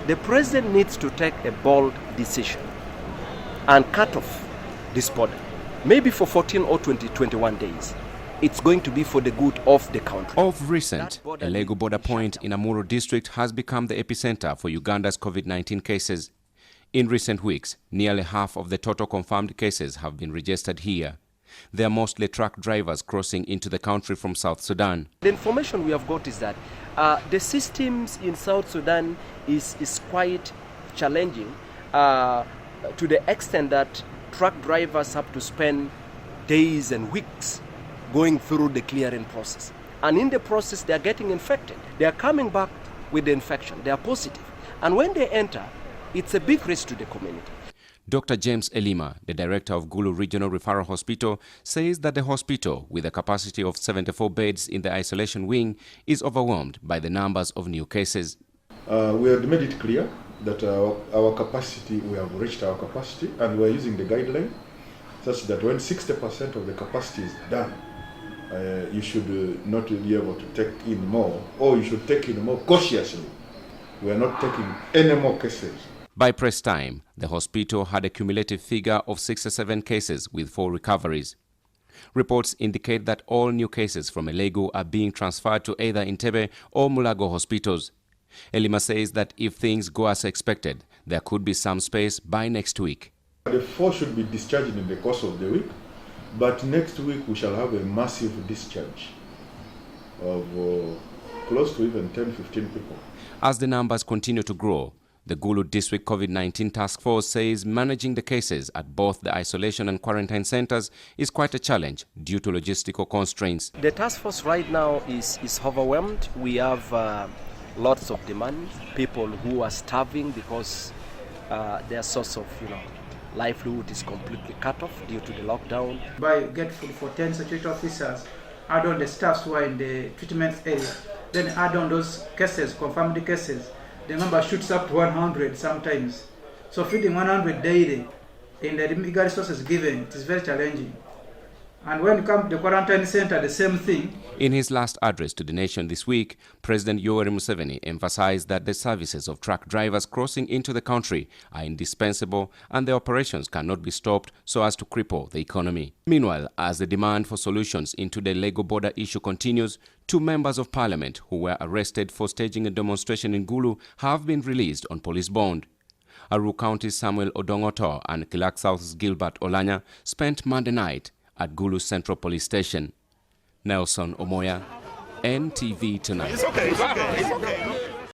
The president needs to take a bold decision and cut off this border, maybe for 14 or 21 days. It's going to be for the good of the country. Of recent, Elegu border point in Amuru district has become the epicenter for Uganda's COVID-19 cases. In recent weeks, nearly half of the total confirmed cases have been registered here. They are mostly truck drivers crossing into the country from South Sudan. The information we have got is that the systems in South Sudan is quite challenging to the extent that truck drivers have to spend days and weeks going through the clearing process. And in the process, they are getting infected. They are coming back with the infection. They are positive. And when they enter, it's a big risk to the community. Dr. James Elima, the director of Gulu Regional Referral Hospital, says that the hospital, with a capacity of 74 beds in the isolation wing, is overwhelmed by the numbers of new cases. We have made it clear that our capacity, we have reached our capacity, and we are using the guideline such that when 60% of the capacity is done, you should not be able to take in more, or you should take in more cautiously. We are not taking any more cases. By press time, the hospital had a cumulative figure of 67 cases with 4 recoveries. Reports indicate that all new cases from Elegu are being transferred to either Entebbe or Mulago hospitals. Elima says that if things go as expected, there could be some space by next week. The 4 should be discharged in the course of the week, but next week we shall have a massive discharge of close to even 10-15 people. As the numbers continue to grow, the Gulu District COVID-19 Task Force says managing the cases at both the isolation and quarantine centers is quite a challenge due to logistical constraints. The task force right now is overwhelmed. We have lots of demand, people who are starving because their source of livelihood is completely cut off due to the lockdown. By get food for 10 security officers, add on the staffs who are in the treatment area, then add on those cases, confirmed cases, the number shoots up to 100 sometimes. So feeding 100 daily in the meager resources given, it is very challenging. And when you come to the quarantine center, the same thing. In his last address to the nation this week, President Yoweri Museveni emphasized that the services of truck drivers crossing into the country are indispensable and their operations cannot be stopped so as to cripple the economy. Meanwhile, as the demand for solutions into the Elegu border issue continues, 2 members of parliament who were arrested for staging a demonstration in Gulu have been released on police bond. Aru County's Samuel Odongoto and Kilak South's Gilbert Olanya spent Monday night at Gulu Central Police Station. Nelson Omoya, NTV Tonight. It's okay.